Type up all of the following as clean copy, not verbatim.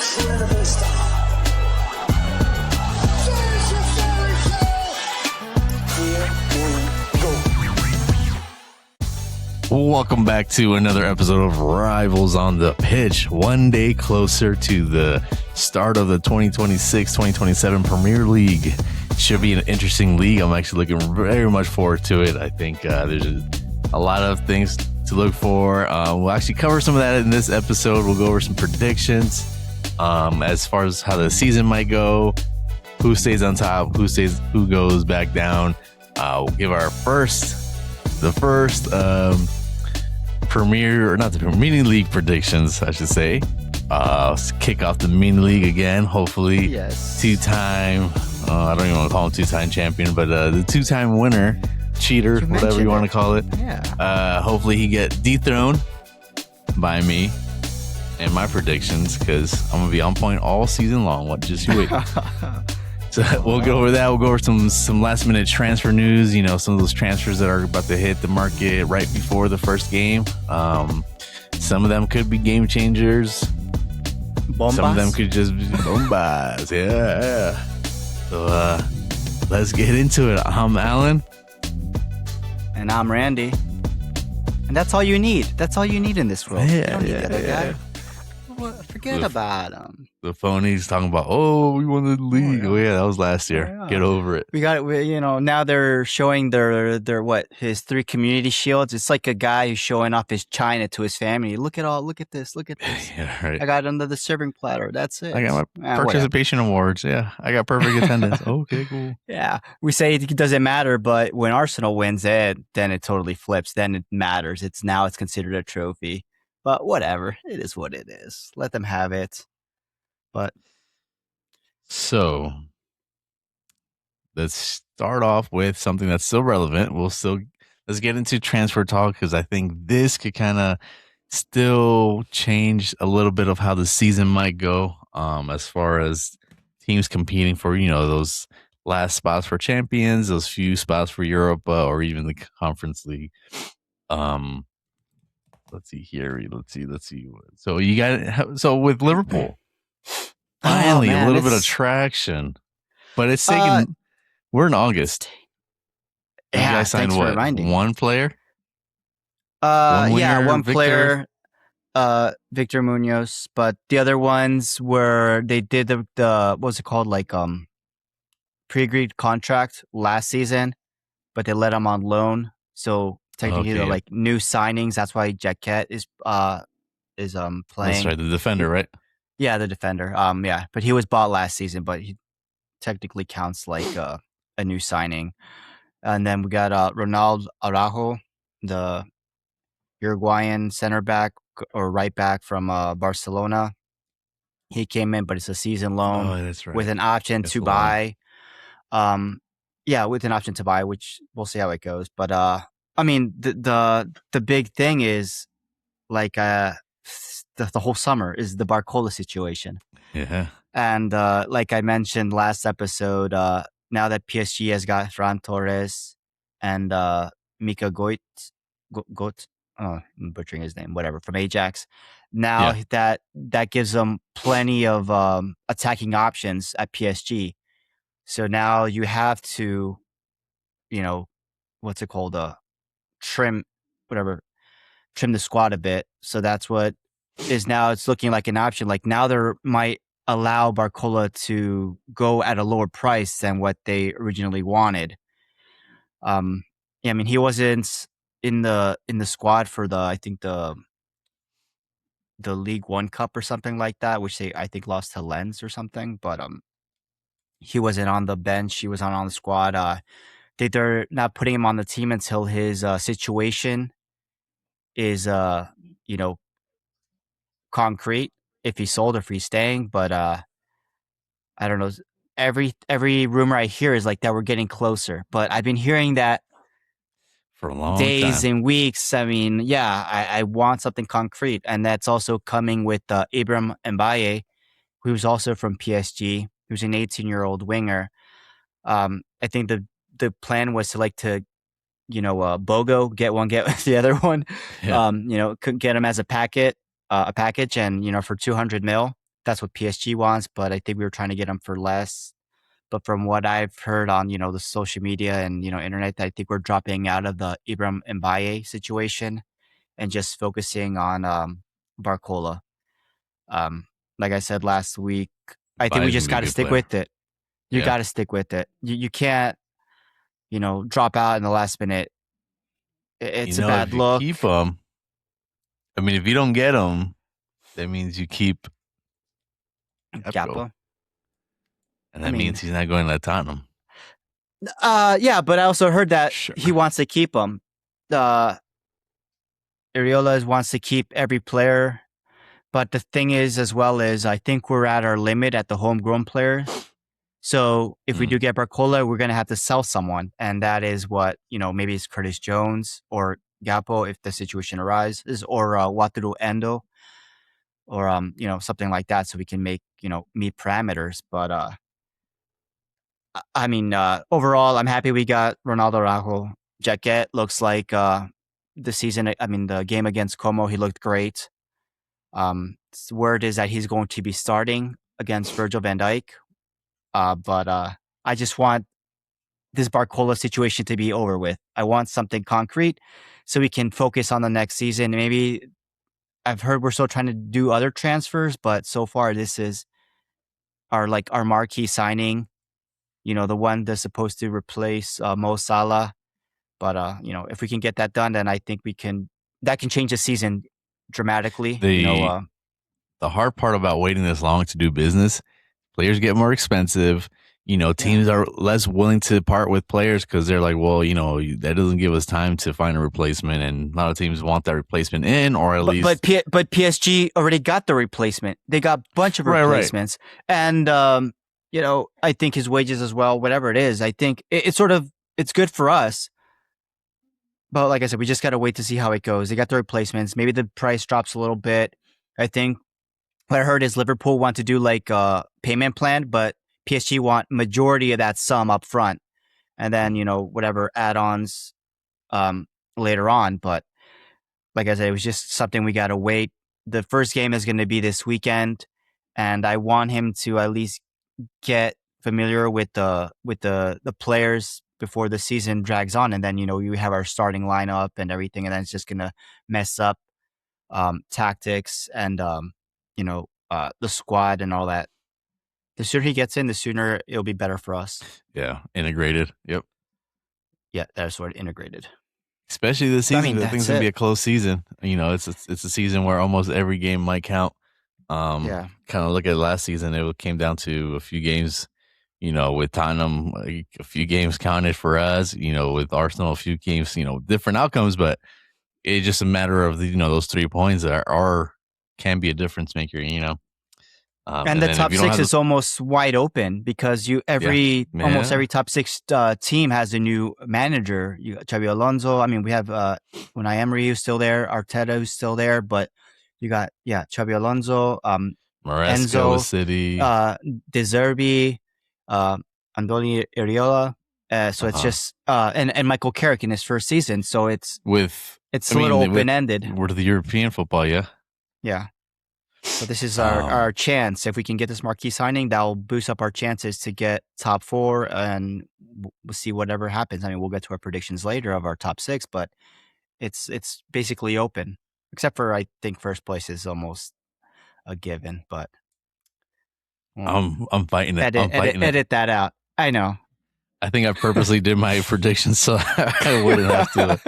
incredible style. There's your fairy tale. Here we go. Welcome back to another episode of Rivals on the Pitch. One day closer to the start of the 2026-2027 Premier League. Should be an interesting league. I'm actually looking very much forward to it. I think there's a lot of things to look for. We'll actually cover some of that in this episode. We'll go over some predictions as far as how the season might go, who stays on top, who goes back down. We'll give our the first mini league predictions, I should say. Kick off the mini league again. Hopefully, yes. Two-time. I don't even want to call him two-time champion, but the two-time winner, cheater, whatever you want to call it. Yeah. Hopefully, he get dethroned by me and my predictions, because I'm gonna be on point all season long. Just you wait. So we'll go over that. We'll go over some last minute transfer news. You know, some of those transfers that are about to hit the market right before the first game. Some of them could be game changers. Bombas? Some of them could just be bombas. Yeah. So let's get into it. I'm Alan. And I'm Randy. And that's all you need. That's all you need in this world. You don't need the other guy. Well, forget about him. The phonies talking about, we won the league. Oh yeah, that was last year. Yeah. Get over it. Now they're showing his 3 community shields. It's like a guy who's showing off his china to his family. Look at this. Yeah, right. I got it under the serving platter. That's it. I got my participation awards. Yeah, I got perfect attendance. Okay, cool. Yeah, we say it doesn't matter, but when Arsenal wins it, then it totally flips. Then it matters. It's considered a trophy. But whatever, it is what it is. Let them have it. But so let's start off with something that's still relevant. Let's get into transfer talk, because I think this could kind of still change a little bit of how the season might go, as far as teams competing for, those last spots for champions, those few spots for Europe, or even the Conference League. Let's see here. Let's see. So with Liverpool, finally a little bit of traction, but it's taking. We're in August. You guys signed what? One player? One player. Victor Munoz, but the other ones they did the what's it called, like pre-agreed contract last season, but they let them on loan. So technically, they're like new signings. That's why Jaquet is playing. That's right, the defender, right? Yeah, the defender. But he was bought last season, but he technically counts like a new signing. And then we got Ronald Araujo, the Uruguayan center back or right back from Barcelona. He came in, but it's a season loan. Oh, that's right. With an option to buy. With an option to buy, which we'll see how it goes. But the big thing is like the whole summer is the Barcola situation. Yeah. And like I mentioned last episode, now that PSG has got Ferran Torres and Mika Goit, I'm butchering his name, whatever, from Ajax. Now that gives them plenty of attacking options at PSG. So now you have to, what's it called? Trim the squad a bit. So that's what is now. It's looking like an option. Like now there might allow Barcola to go at a lower price than what they originally wanted. He wasn't in the squad for I think the League One Cup or something like that, which they I think lost to Lens or something. But he wasn't on the bench. He was on the squad. They're not putting him on the team until his situation is concrete, if he's sold or if he's staying. But I don't know. Every rumor I hear is like that we're getting closer. But I've been hearing that for a long days time. and weeks. I want something concrete, and that's also coming with Ibrahim Mbaye, who's also from PSG, who's an 18-year-old winger. I think the plan was to BOGO, get one, get the other one. Yeah. Could get them as a package, and for 200 mil, that's what PSG wants, but I think we were trying to get him for less. But from what I've heard on, the social media and, internet, I think we're dropping out of the Ibrahim Mbaye situation and just focusing on Barcola. Like I said last week, I think we Mbaye's just gonna got be to a good stick player. with it. You Yeah. got to stick with it. You can't, drop out in the last minute. It's a bad if you look. keep him, I mean, if you don't get him, that means you keep Gakpo. Gakpo. And that means he's not going to Tottenham. Yeah, but I also heard that Sure. he wants to keep him. Areola wants to keep every player, but the thing is, as well, is I think we're at our limit at the homegrown players. So if we do get Barcola, we're gonna have to sell someone, and that is what maybe it's Curtis Jones or Gakpo if the situation arises, or Wataru Endo, or something like that, so we can make meet parameters. But I mean, overall, I'm happy we got Ronaldo Araujo. Jaquet looks like the season. I mean, the game against Como, he looked great. Word is that he's going to be starting against Virgil van Dijk. But I just want this Barcola situation to be over with. I want something concrete so we can focus on the next season. Maybe I've heard we're still trying to do other transfers, but so far this is our marquee signing. The one that's supposed to replace Mo Salah. But if we can get that done, then I think that can change the season dramatically. The hard part about waiting this long to do business, players get more expensive. Teams are less willing to part with players because they're like, well, that doesn't give us time to find a replacement, and a lot of teams want that replacement in, or at least. But PSG already got the replacement. They got a bunch of replacements, and I think his wages as well, whatever it is, I think it's good for us. But like I said, we just got to wait to see how it goes. They got the replacements. Maybe the price drops a little bit. I think what I heard is Liverpool want to do like a payment plan, but PSG want majority of that sum up front, and then whatever add-ons later on. But like I said, it was just something we got to wait. The first game is going to be this weekend, and I want him to at least get familiar with the players before the season drags on, and then we have our starting lineup and everything, and then it's just going to mess up tactics and the squad and all that. The sooner he gets in, the sooner it'll be better for us. Yeah, integrated. Yep. Yeah, that's what integrated. Especially this season, I think it's gonna be a close season. It's a season where almost every game might count. Kind of look at last season; it came down to a few games. With Tottenham, like, a few games counted for us. With Arsenal, a few games. Different outcomes, but it's just a matter of those 3 points can be a difference maker. And the top six is almost wide open because almost every top six team has a new manager. You got Xabi Alonso. I mean, we have Unai Emery who's still there, Arteta who's still there, but you got Xabi Alonso, Maresca with City, De Zerbi, Andoni Iraola. So it's just and Michael Carrick in his first season. So it's a little open ended. We're to the European football, yeah. Yeah. So this is our chance. If we can get this marquee signing, that will boost up our chances to get top 4, and we'll see whatever happens. I mean, we'll get to our predictions later of our top 6, but it's basically open, except for I think first place is almost a given. But I'm fighting it. Edit that out. I know. I think I purposely did my predictions so I wouldn't have to.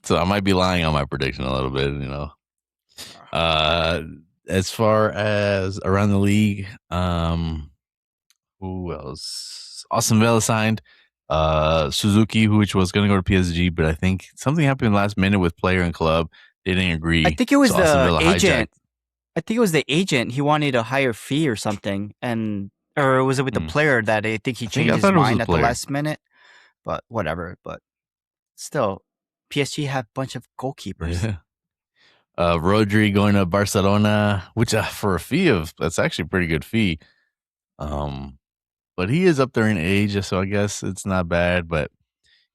So I might be lying on my prediction a little bit, As far as around the league, who else? Aston Villa signed Suzuki, which was going to go to PSG, but I think something happened last minute with player and club. They didn't agree. I think it was the agent. I think it was the agent. He wanted a higher fee or something, or was it with the player that I think he changed his mind at the last minute? But whatever. But still, PSG have a bunch of goalkeepers. Yeah. Rodri going to Barcelona, which for a fee that's actually a pretty good fee. But he is up there in age, so I guess it's not bad. But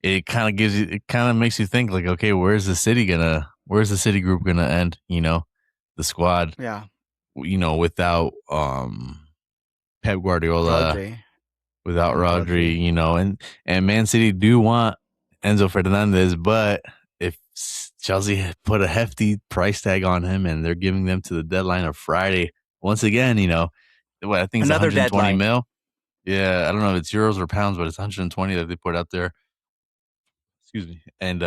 it kind of makes you think like, okay, where's the city group gonna end? The squad. Yeah. without Pep Guardiola, Rodri. without And Rodri, Rodri. and Man City do want Enzo Fernandez, but if Chelsea put a hefty price tag on him and they're giving them to the deadline of Friday, once again, I think it's Another 120 deadline. mil. Yeah, I don't know if it's euros or pounds, but it's 120 that they put out there. Excuse me. And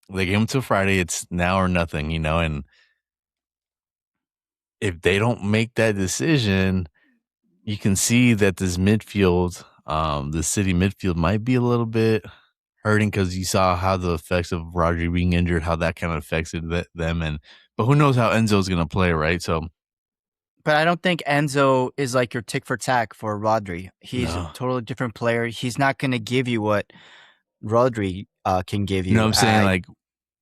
they gave him till Friday. It's now or nothing, and if they don't make that decision, you can see that this midfield, the City midfield might be a little bit hurting because you saw how the effects of Rodri being injured, how that kind of affected them. But who knows how Enzo's going to play, right? So, But I don't think Enzo is like your tick for tack for Rodri. He's no. a totally different player. He's not going to give you what Rodri can give you. You know what I'm saying? Like,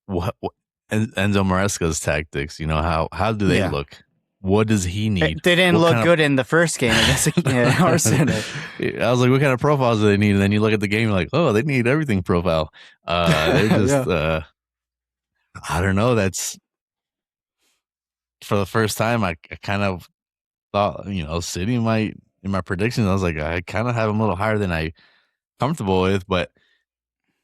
what Enzo Maresca's tactics, how do they look? What does he need? They didn't look good in the first game against Arsenal. I was like, what kind of profiles do they need? And then you look at the game, you're like, oh, they need everything profile. They're just, I don't know. That's for the first time. I kind of thought, City might, in my predictions, I was like, I kind of have them a little higher than I comfortable with, but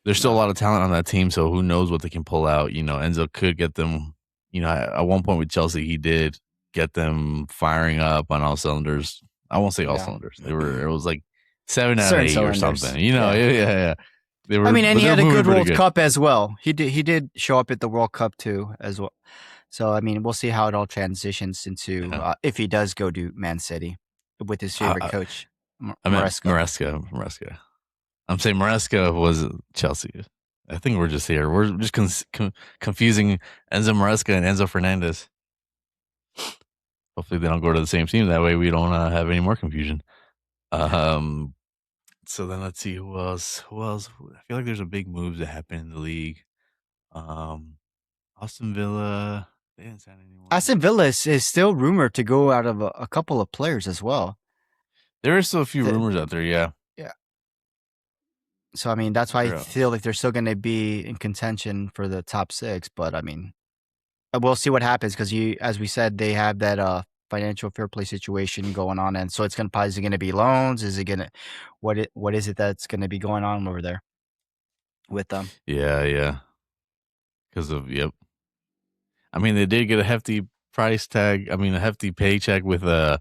there's still a lot of talent on that team. So who knows what they can pull out? Enzo could get them, at one point with Chelsea, he did get them firing up on all cylinders. I won't say all cylinders. It was like 7 out of 8 or something. Yeah. They were, and he had a good World Cup as well. He did show up at the World Cup too as well. So we'll see how it all transitions into if he does go to Man City with his favorite coach, Maresca. I'm saying Maresca was Chelsea. I think we're just here. We're just confusing Enzo Maresca and Enzo Fernandez. Hopefully they don't go to the same team. That way we don't have any more confusion. So then let's see who else. I feel like there's a big move that happened in the league. Aston Villa. They didn't sign anyone. Aston Villa is still rumored to go out of a couple of players as well. There are still a few rumors out there. Yeah. So that's why I feel like they're still going to be in contention for the top 6. But we'll see what happens because as we said, they have that financial fair play situation going on, and so it's probably going to be loans. Is it going to what is it that's going to be going on over there with them? Yeah. Because of they did get a hefty price tag. A hefty paycheck with the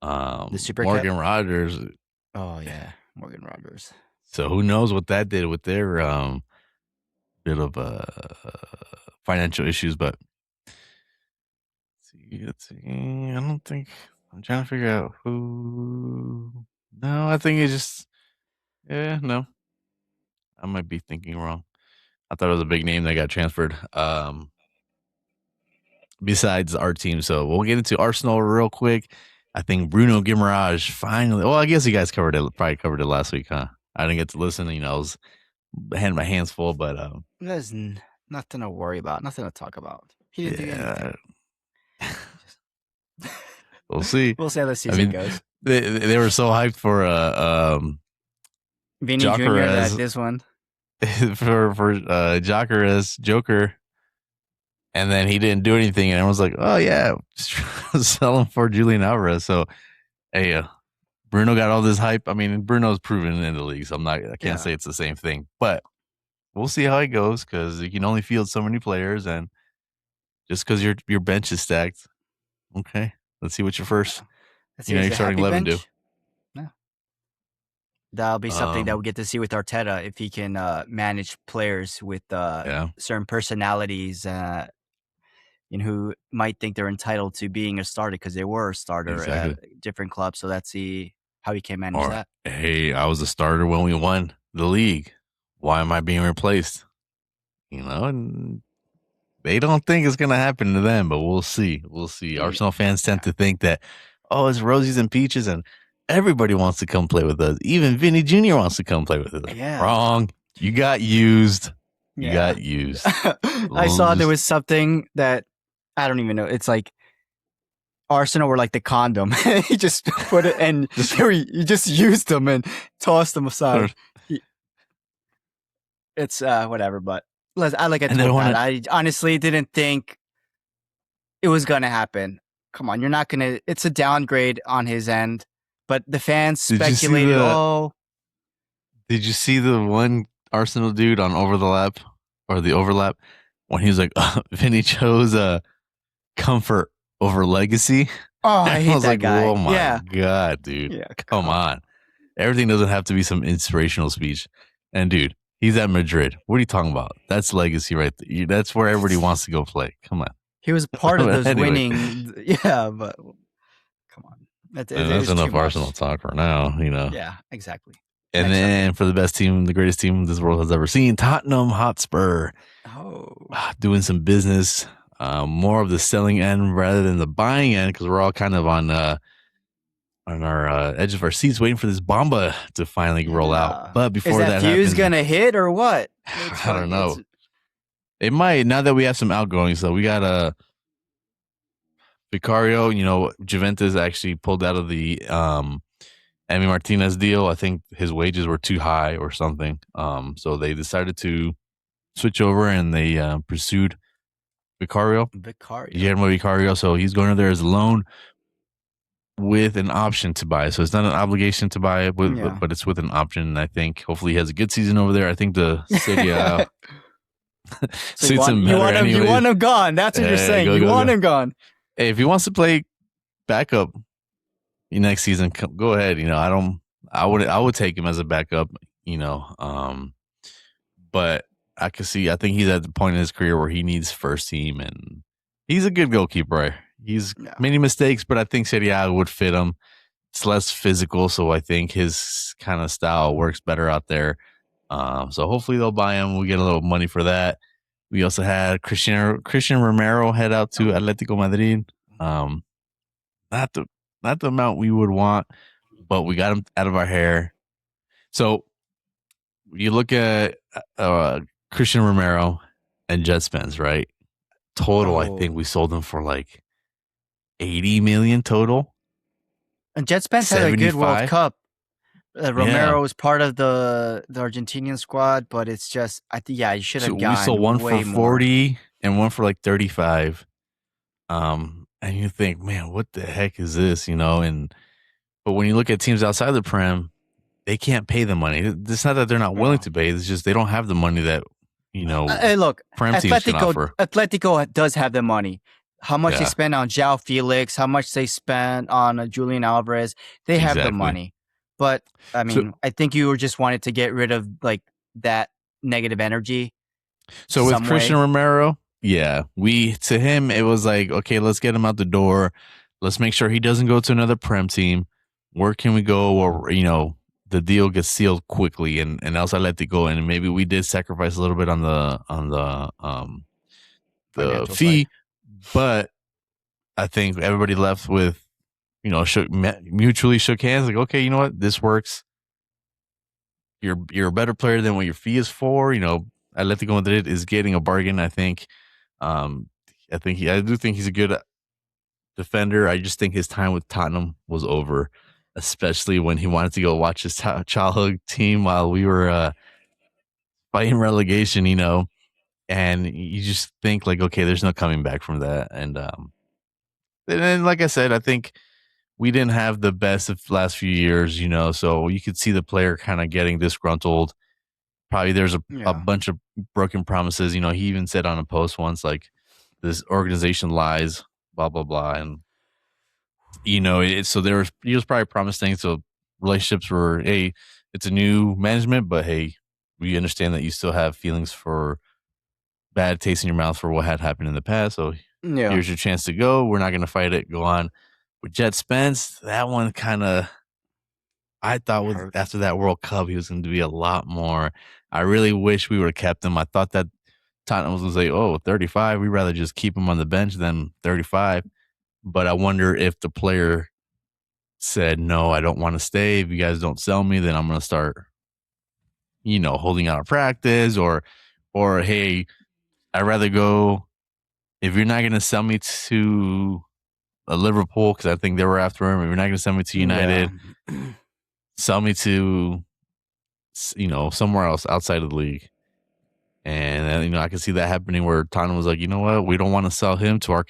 Morgan Rodgers. Oh yeah, Morgan Rodgers. So who knows what that did with their bit of financial issues, but let's see. I don't think I'm trying to figure out who. No, I think it's just no. I might be thinking wrong. I thought it was a big name that got transferred. Besides our team, so we'll get into Arsenal real quick. I think Bruno Guimaraes finally. Well, I guess you guys probably covered it last week, huh? I didn't get to listen. I was had my hands full, but there's nothing to worry about, nothing to talk about. He didn't do anything. We'll see. We'll see how the season goes. They were so hyped for Vinny Jr. That this one for Gyökeres, Joker, and then he didn't do anything, and everyone's like, "Oh yeah, sell him for Julian Alvarez." So, hey. Bruno got all this hype. Bruno's proven in the league, so I can't say it's the same thing. But we'll see how it goes because you can only field so many players, and just because your bench is stacked, okay. Let's see what your first, your starting 11 do. Yeah, that'll be something that we get to see with Arteta if he can manage players with certain personalities. Who might think they're entitled to being a starter because they were a starter at different clubs. So let's see how he can manage that. Hey, I was a starter when we won the league. Why am I being replaced? And they don't think it's going to happen to them, but we'll see. We'll see. Arsenal fans tend to think that, it's roses and peaches and everybody wants to come play with us. Even Vinny Jr. wants to come play with us. Yeah. Wrong. You got used. You got used. I saw there was something that I don't even know. It's like Arsenal were like the condom. He just put it and you just used them and tossed them aside. It's whatever, but I honestly didn't think it was gonna happen. Come on, you're not gonna. It's a downgrade on his end, but the fans Did you see speculated. the- Did you see the one Arsenal dude on Over the Lap or the Overlap when he was like, Vinny chose comfort over legacy? Oh, I hate was that like, guy. oh my yeah, God, dude. yeah. Come on. Everything doesn't have to be some inspirational speech. And dude, he's at Madrid. What are you talking about? That's legacy right there. That's where everybody wants to go play. Come on. He was part of those Anyway. winning. Yeah, but come on. That's is enough too much. Arsenal talk for now, you know. Yeah, exactly. And Next then for the best team, the greatest team this world has ever seen, Tottenham Hotspur, Oh, doing some business, more of the selling end rather than the buying end, because we're all kind of on our edge of our seats waiting for this Bomba to finally roll Yeah. out. But before is that fuse happens, gonna hit or what? I don't know. It might, now that we have some outgoing. So we got Vicario, you know, Juventus actually pulled out of the Emi Martinez deal. I think his wages were too high or something. So they decided to switch over and they pursued Vicario, Guillermo Vicario. So he's going over there as a loan with an option to buy. So it's not an obligation to buy it, but it's with an option. And I think hopefully he has a good season over there. I think the Serie A So suits him better you anyways. want him gone. That's what you're Yeah, saying. go, You go, want go. him gone. Hey, if he wants to play backup next season, go ahead. You know, I would take him as a backup, you know. But I think he's at the point in his career where he needs first team, and he's a good goalkeeper. He's many mistakes, but I think Serie A would fit him. It's less physical, so I think his kind of style works better out there. So hopefully they'll buy him. We get a little money for that. We also had Christian Romero head out to Atletico Madrid. Not the amount we would want, but we got him out of our hair. So you look at Christian Romero and Jet Spence, right? Total, I think we sold them for like 80 million total. And Jet Spence had a good World 75? Cup. Romero was part of the Argentinian squad, but it's just you should have So gotten we sold one way for more. 40 and one for like 35. And you think, man, what the heck is this? You know, but when you look at teams outside the Prem, they can't pay the money. It's not that they're not willing to pay. It's just they don't have the money that, you know, Hey, look, Prem teams can offer. Atletico does have the money. How much they Yeah. spend on João Felix, how much they spent on Julian Alvarez. They have the Exactly. money. But, I mean, I think you were just wanted to get rid of, like, that negative energy. So with some Christian way. Romero, to him, it was like, okay, let's get him out the door. Let's make sure he doesn't go to another Prem team. Where can we go? Or, you know, the deal gets sealed quickly and else I let it go. And maybe we did sacrifice a little bit on the Financial fee, but I think everybody left with, you know, mutually shook hands. Like, okay, you know what? This works. You're a better player than what your fee is for. You know, Atletico Madrid is getting a bargain. I think. I do think he's a good defender. I just think his time with Tottenham was over, especially when he wanted to go watch his childhood team while we were fighting relegation. You know, and you just think like, okay, there's no coming back from that. And then, like I said, I think we didn't have the best of the last few years, you know, so you could see the player kind of getting disgruntled. Probably there's a bunch of broken promises. You know, he even said on a post once, like, this organization lies, blah, blah, blah. And, you know, he was probably promised things. So relationships were, hey, it's a new management, but hey, we understand that you still have feelings for bad taste in your mouth for what had happened in the past. So here's your chance to go. We're not going to fight it. Go on. With Jet Spence, that one kind of, I thought after that World Cup, he was going to be a lot more. I really wish we would have kept him. I thought that Tottenham was going to say, oh, 35. We'd rather just keep him on the bench than 35. But I wonder if the player said, no, I don't want to stay. If you guys don't sell me, then I'm going to start, you know, holding out of practice or hey, I'd rather go. If you're not going to sell me to Liverpool, because I think they were after him. If you're not going to sell me to United, sell me to, you know, somewhere else outside of the league. And I can see that happening where Tottenham was like, you know what, we don't want to sell him to our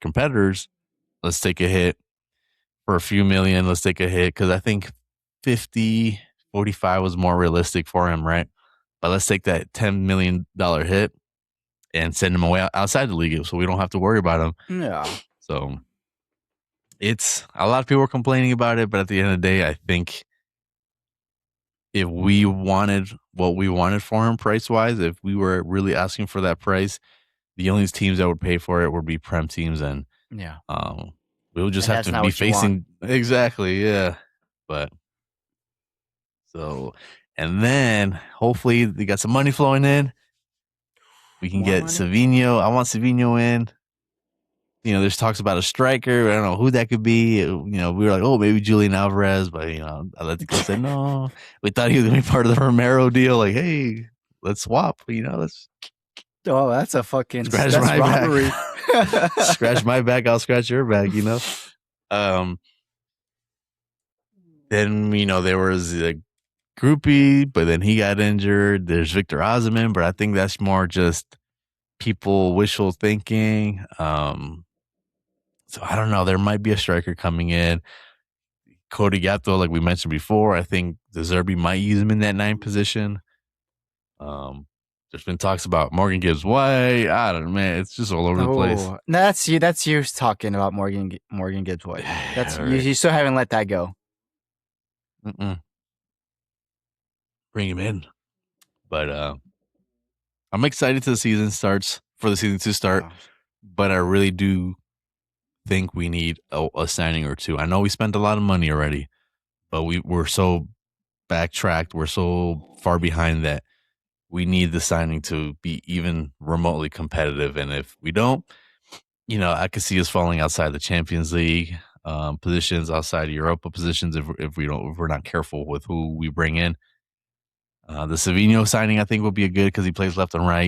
competitors. Let's take a hit for a few million. Let's take a hit because I think 50, 45 was more realistic for him, right? But let's take that $10 million hit and send him away outside the league so we don't have to worry about him. Yeah. So it's a lot of people are complaining about it, but at the end of the day, I think if we wanted what we wanted for him price-wise, if we were really asking for that price, the only teams that would pay for it would be Prem teams, and Yeah. we would just And have that's to not be what you want. facing exactly, yeah. But so, and then hopefully they got some money flowing in. We can More get money? Savinho. I want Savinho in. There's talks about a striker. I don't know who that could be. We were like, oh, maybe Julian Alvarez, but Atletico said no. We thought he was gonna be part of the Romero deal. Like, hey, let's swap. Let's Oh, that's a fucking scratch that's my robbery. back. Scratch my back, I'll scratch your back. Then there was a groupie, but then he got injured. There's Victor Osimhen, but I think that's more just people wishful thinking. So I don't know. There might be a striker coming in. Cody Gakpo, like we mentioned before, I think De Zerbi might use him in that 9 position. There's been talks about Morgan Gibbs White. I don't know, man. It's just all over the place. No, that's you. That's you talking about Morgan Gibbs White. That's All you. right. You still haven't let that go. Bring him in. But I'm excited for the season to start. Oh. But I really do think we need a signing or two. I know we spent a lot of money already, but we're so backtracked. We're so far behind that we need the signing to be even remotely competitive. And if we don't, I could see us falling outside the Champions League positions, outside Europa positions if we're not careful with who we bring in. The Savinho signing, I think, will be a good because he plays left and right.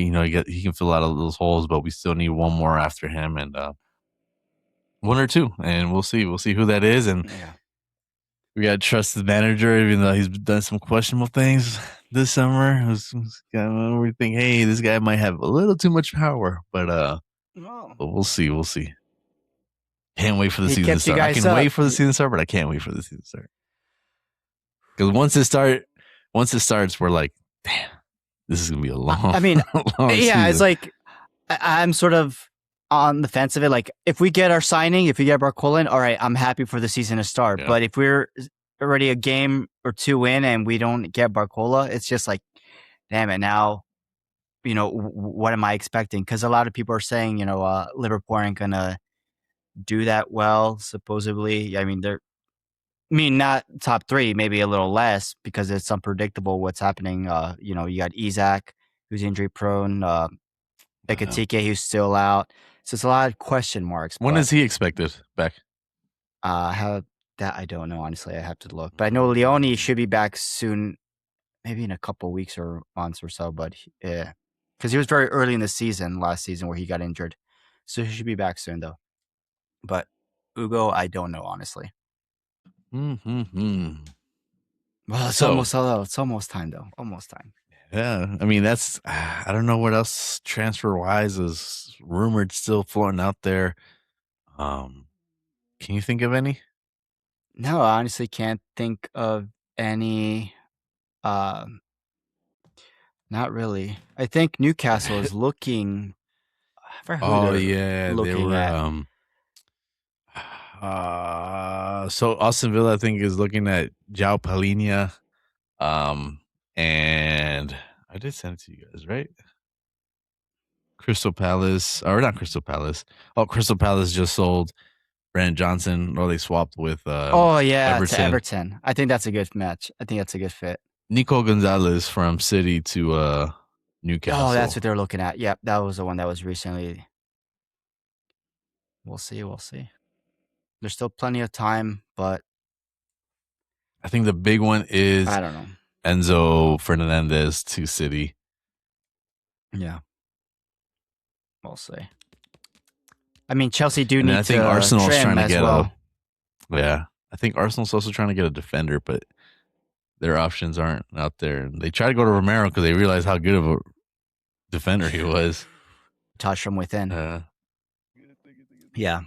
He can fill out of those holes, but we still need one more after him and one or two, and we'll see. We'll see who that is, and we got to trust the manager, even though he's done some questionable things this summer. We think, hey, this guy might have a little too much power, but we'll see. We'll see. Can't wait for the season to start. I can wait for the season to start, but I can't wait for the season to start. Because once it starts, we're like, damn, this is gonna be a long. I mean, long yeah, season. it's like I'm sort of on the fence of it. Like, if we get our signing, if we get Barcola, all right, I'm happy for the season to start. Yeah. But if we're already a game or two in and we don't get Barcola, it's just like, damn it. Now, what am I expecting? Because a lot of people are saying, Liverpool aren't gonna do that well. Supposedly, I mean, not top 3, maybe a little less because it's unpredictable what's happening. You got Isak, who's injury prone, Ekatike, who's still out. So it's a lot of question marks. When is he expected back? How that I don't know, honestly. I have to look. But I know Leone should be back soon, maybe in a couple of weeks or months or so. But yeah, because he was very early in the season, last season, where he got injured. So he should be back soon, though. But Ugo, I don't know, honestly. Well, it's almost time, though. Almost time. Yeah, I mean I don't know what else transfer wise is rumored still floating out there. Can you think of any? No, I honestly can't think of any. Not really. I think Newcastle is looking. I forgot who Oh they're yeah, they looking were. So Austin Villa, I think, is looking at João Palhinha. And I did send it to you guys, right? Crystal Palace, or not Crystal Palace. Oh, Crystal Palace just sold Brandon Johnson. Or they swapped with to Everton. I think that's a good match. I think that's a good fit. Nico Gonzalez from City to Newcastle. Oh, that's what they're looking at. Yep, that was the one that was recently. We'll see. There's still plenty of time, but I think the big one is I don't know. Enzo Fernandez to City. Yeah. We'll see. I mean, Chelsea do And need I think to Arsenal's trim trying to as get well. Yeah. I think Arsenal's also trying to get a defender, but their options aren't out there. And they try to go to Romero because they realize how good of a defender he was. touch from within. Uh, Yeah.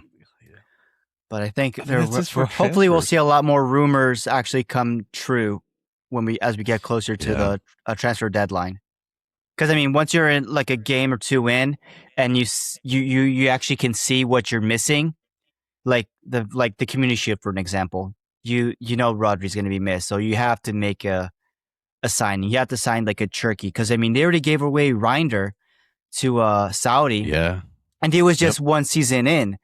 But I think I mean, that's just for hopefully we'll transfers. see a lot more rumors actually come true as we get closer to Yeah. the transfer deadline. Because I mean, once you're in like a game or two in, and you actually can see what you're missing, like the Community Shield for an example, you know Rodri's going to be missed, so you have to make a signing. You have to sign like a Turkey, because I mean they already gave away Reinder to Saudi, Yeah. and he was just one season in.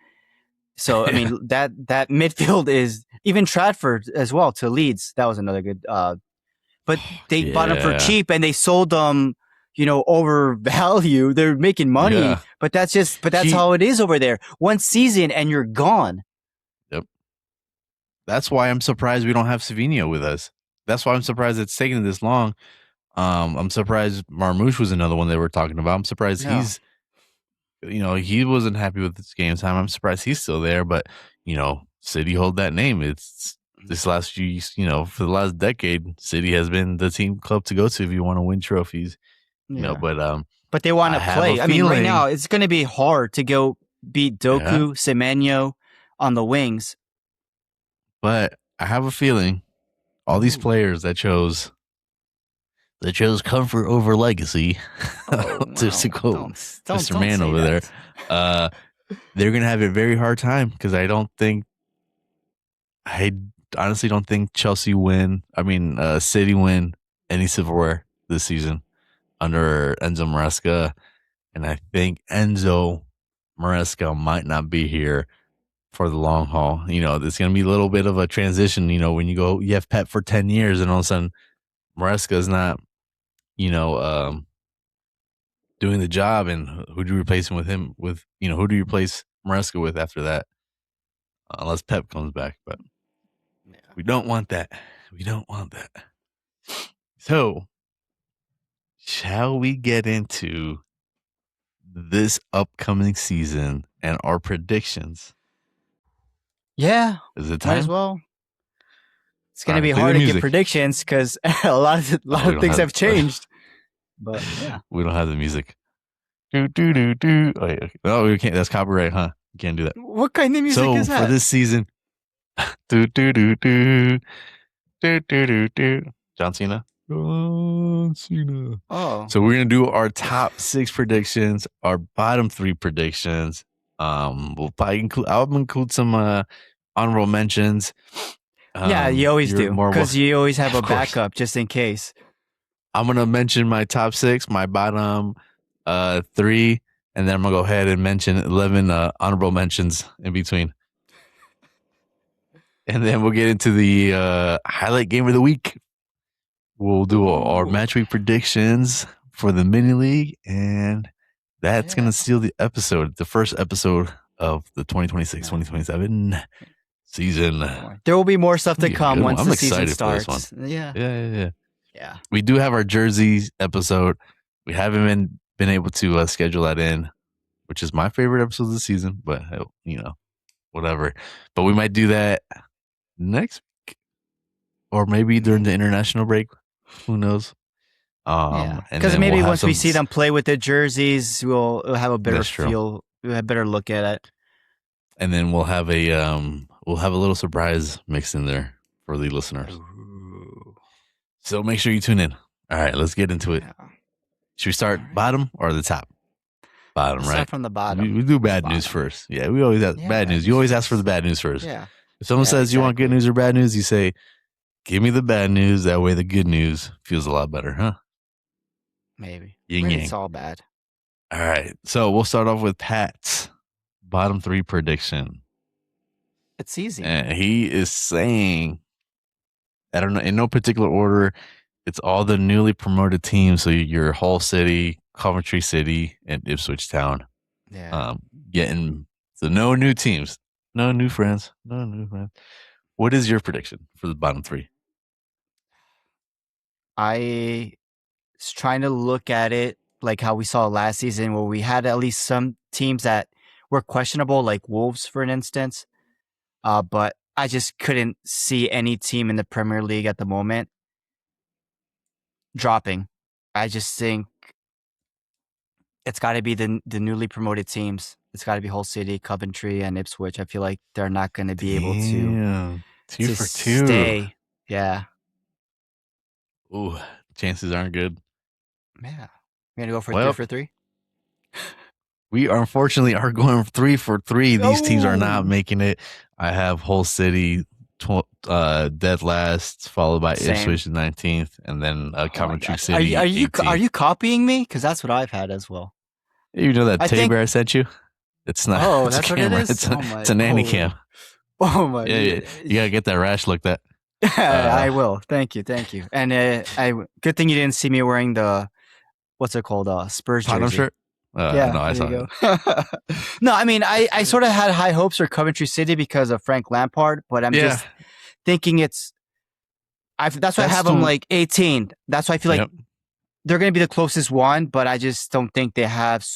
So I mean that midfield is even Tradford as well to Leeds. That was another good. But they bought him for Yeah. cheap, and they sold them, overvalue. They're making money, Yeah. but that's He- how it is over there. One season and you're gone. That's why I'm surprised we don't have Savinho with us. That's why I'm surprised it's taking this long. I'm surprised Marmoush was another one they were talking about. I'm surprised Yeah. he's, he wasn't happy with his game time. I'm surprised he's still there, but City hold that name. It's this last few, for the last decade, City has been the team club to go to if you want to win trophies. But they want I to have play. a I mean, right feeling- now it's going to be hard to go beat Doku, Semenyo on the wings. But I have a feeling all these players that chose comfort over legacy, just to quote Mr. Man over there, they're gonna have a very hard time, because I honestly don't think City win any silverware this season under Enzo Maresca, and I think Enzo Maresca might not be here for the long haul. There's going to be a little bit of a transition, when you have Pep for 10 years and all of a sudden Maresca is not, doing the job, and who do you replace him with, who do you replace Maresca with after that? Unless Pep comes back, but we don't want that. We don't want that. So, shall we get into this upcoming season and our predictions? Yeah, Is it might time? as well. It's going to Alright, be play hard the to get music. predictions because a lot we of don't things have- have changed. But yeah. We don't have the music. Do do do do. Oh, yeah. Okay. No, we can't. That's copyright, huh? You can't do that. What kind of music So is that? for this season, do do do do do do do do. John Cena. John Cena. Oh. So we're gonna do our top 6 predictions, our bottom 3 predictions. We'll probably I'll include some honorable mentions. Yeah, you always you're do, more because you always have a Of course. backup just in case. I'm gonna mention my top 6, my bottom 3, and then I'm gonna go ahead and mention 11 honorable mentions in between. And then we'll get into the highlight game of the week. We'll do our Ooh. match week predictions for the mini league, and that's Yeah. gonna seal the episode, the first episode of the 2026-2027 season. There will be more stuff to Yeah, come good once one. I'm the season excited for this starts. Yeah. Yeah. Yeah. We do have our jerseys episode. We haven't been able to schedule that in, which is my favorite episode of the season, but whatever. But we might do that next week, or maybe during the international break. Who knows? Yeah. And Because then maybe we'll have once we some- see them play with the jerseys, we'll have a better That's true. feel, we'll have a better look at it. and then we'll have a little surprise mixed in there for the listeners. So make sure you tune in. All right, let's get into it. Yeah. Should we start bottom or the top? Bottom, Let's right? start from the bottom. We do bad news Bottom. first. Yeah, we always have Yeah, bad news. You always ask for the bad news first. Yeah. If someone Yeah, says you want good exactly. news or bad news, you say, "Give me the bad news." That way, the good news feels a lot better, huh? Maybe. Yin Maybe yang. it's all bad. All right. So we'll start off with Pat's bottom 3 prediction, It's easy. and he is saying, I don't know, in no particular order. It's all the newly promoted teams. So your Hull City, Coventry City, and Ipswich Town. Yeah. Getting so no new teams, no new friends. What is your prediction for the bottom 3? I was trying to look at it like how we saw last season, where we had at least some teams that were questionable, like Wolves, for an instance. But I just couldn't see any team in the Premier League at the moment dropping. I just think it's got to be the newly promoted teams. It's got to be Hull City, Coventry, and Ipswich. I feel like they're not going to be able to Damn. Two to for two. stay. Yeah, Ooh, chances aren't good. yeah. We're gonna go for Well, 3 for 3. we unfortunately are going 3 for 3. These teams are not Oh. making it. I have Hull City dead last, followed by Same. Ipswich 19th, and then Oh my Coventry gosh. City. Are you 18th. copying me? Because that's what I've had as well. You know that I think- Tabor I sent you? It's not. Oh, it's that's a what it camera. is? It's Oh a, my- it's a nanny oh. cam. Oh my! Yeah, you gotta get that rash looked at. I will. Thank you. And good thing you didn't see me wearing the what's it called? Spurs Tottenham jersey. shirt. Yeah, no, I there saw you it. go. No, I mean, I sort of had high hopes for Coventry City because of Frank Lampard, but I'm just thinking that's why I That's have them the- like 18. That's why I feel like Yep. they're going to be the closest one, but I just don't think they have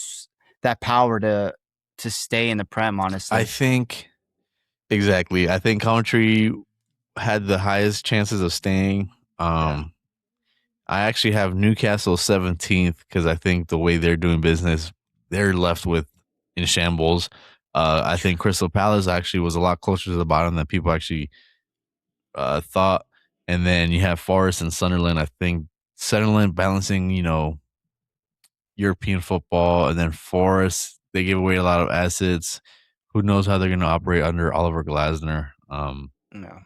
that power to stay in the Prem. Honestly, I think exactly. I think Coventry had the highest chances of staying. I actually have Newcastle 17th because I think the way they're doing business, they're left with in shambles. I think Crystal Palace actually was a lot closer to the bottom than people actually thought. And then you have Forest and Sunderland. I think Sunderland balancing, European football, and then Forest, they gave away a lot of assets. Who knows how they're going to operate under Oliver Glasner? no.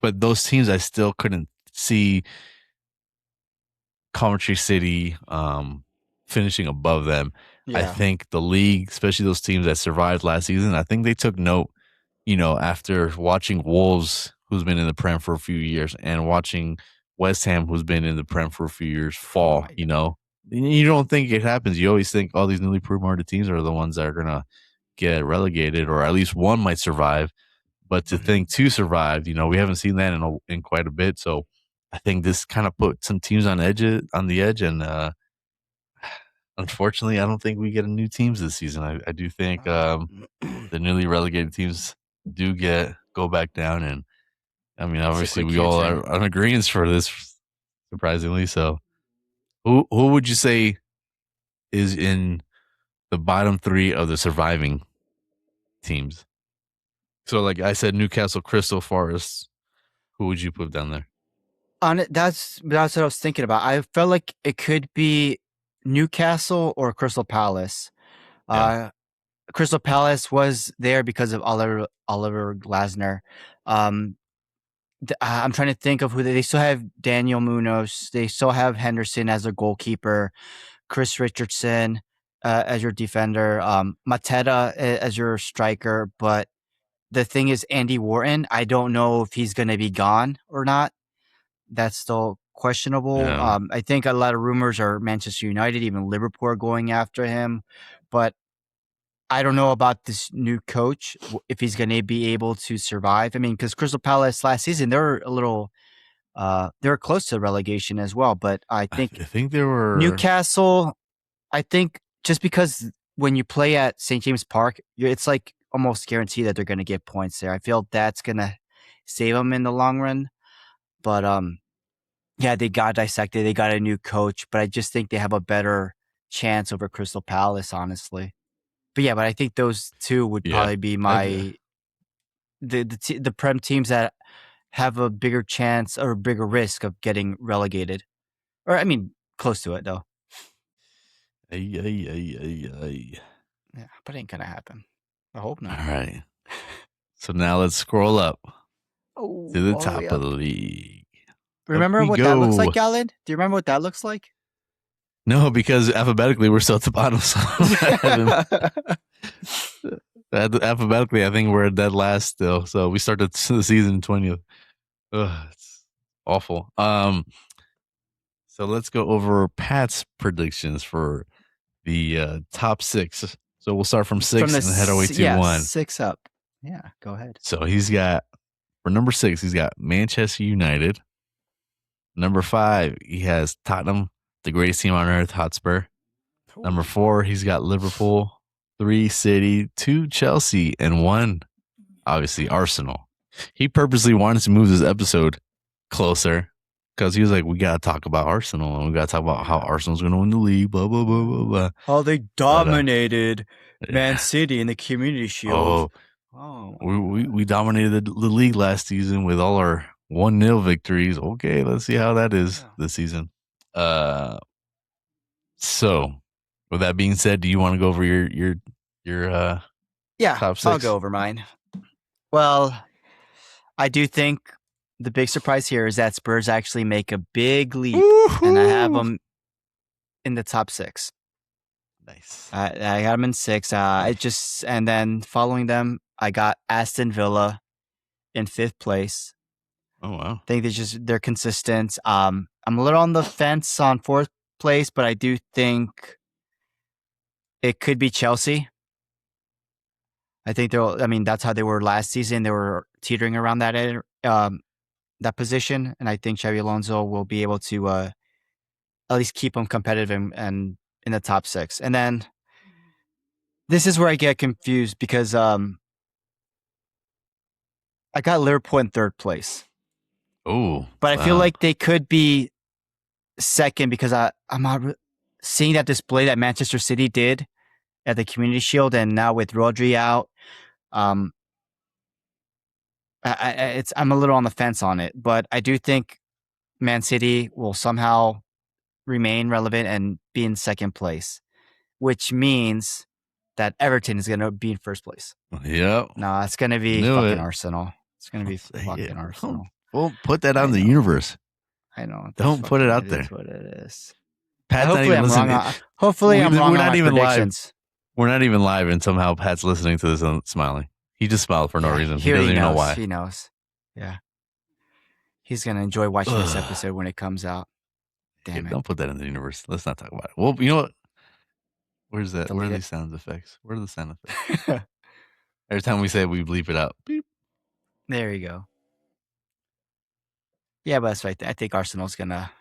But those teams, I still couldn't see Coventry City finishing above them. I Yeah. think the league, especially those teams that survived last season, I think they took note, after watching Wolves, who's been in the Prem for a few years, and watching West Ham, who's been in the Prem for a few years, fall, my You don't think it happens. You always think all these newly promoted teams are the ones that are going to get relegated, or at least one might survive. But to think two survived, we haven't seen that in quite a bit. So I think this kind of put some teams on the edge, and unfortunately, I don't think we get a new teams this season. I do think the newly relegated teams do go back down, and I mean, obviously, we all are on agreement for this, surprisingly. So, who would you say is in the bottom 3 of the surviving teams? So, like I said, Newcastle, Crystal, Forest. Who would you put down there? That's what I was thinking about. I felt like it could be Newcastle or Crystal Palace. Yeah. Crystal Palace was there because of Oliver Glasner. I'm trying to think of who they still have. Daniel Munoz. They still have Henderson as a goalkeeper. Chris Richardson as your defender. Mateta as your striker. But the thing is, Andy Wharton, I don't know if he's going to be gone or not. That's still questionable. Yeah. I think a lot of rumors are Manchester United, even Liverpool are going after him. But I don't know about this new coach, if he's going to be able to survive. I mean, because Crystal Palace last season, they were close to relegation as well. But I think they were Newcastle, I think just because when you play at St. James Park, it's like almost guaranteed that they're going to get points there. I feel that's going to save them in the long run. But yeah, they got dissected. They got a new coach, but I just think they have a better chance over Crystal Palace, honestly. But yeah, I think those two would probably be my the Prem teams that have a bigger chance or a bigger risk of getting relegated. Or I mean, close to it though. Yeah, but it ain't gonna happen. I hope not. All right. So now let's scroll up Oh, to the all top way of up. the league. Remember we what that looks like, go. Galen? Do you remember what that looks like? No, because alphabetically we're still at the bottom. So alphabetically, I think we're dead last still. So we started the season 20th. Ugh, it's awful. So let's go over Pat's predictions for the top 6. So we'll start from 6 and head away to 1. 6 up. Yeah, go ahead. So he's got, for number 6, he's got Manchester United. Number 5, he has Tottenham, the greatest team on earth, Hotspur. Number 4, he's got Liverpool. 3, City. 2, Chelsea. And 1, obviously, Arsenal. He purposely wanted to move this episode closer because he was like, we gotta talk about Arsenal and we gotta talk about how Arsenal's gonna win the league. Blah blah blah blah blah. Oh, they dominated Yeah. City in the Community Shield. Oh, we dominated the league last season with all our 1-0 victories. Okay, let's see how that is this season. So with that being said, do you want to go over your Yeah, top I'll 6? go over mine. Well, I do think the big surprise here is that Spurs actually make a big leap, and I have them in the top 6. Nice. I got them in 6. And then following them, I got Aston Villa in 5th place. Oh wow. I think they're consistent. I'm a little on the fence on 4th place, but I do think it could be Chelsea. I think that's how they were last season. They were teetering around that position, and I think Xabi Alonso will be able to at least keep them competitive and in the top 6. And then this is where I get confused because I got Liverpool in 3rd place. Oh, But I feel like they could be 2nd because I'm not seeing that display that Manchester City did at the Community Shield, and now with Rodri out, I'm a little on the fence on it. But I do think Man City will somehow remain relevant and be in 2nd place, which means that Everton is going to be in 1st place. Yep. No, it's going to be fucking Arsenal. It's going to be fucking Arsenal. Well, put that out in the universe. I know. Don't put it out there. That's what it is. Pat's Hopefully I'm wrong. Hopefully I'm wrong. We're not even live. We're not even live, and somehow Pat's listening to this and smiling. He just smiled for no reason. He doesn't even know why. He knows. Yeah. He's gonna enjoy watching this episode when it comes out. Damn it! Don't put that in the universe. Let's not talk about it. Well, you know what? Where's that? Where are these sound effects? Where are the sound effects? Every time we say it, we bleep it out. Beep. There you go. Yeah, but that's right. I think Arsenal's gonna.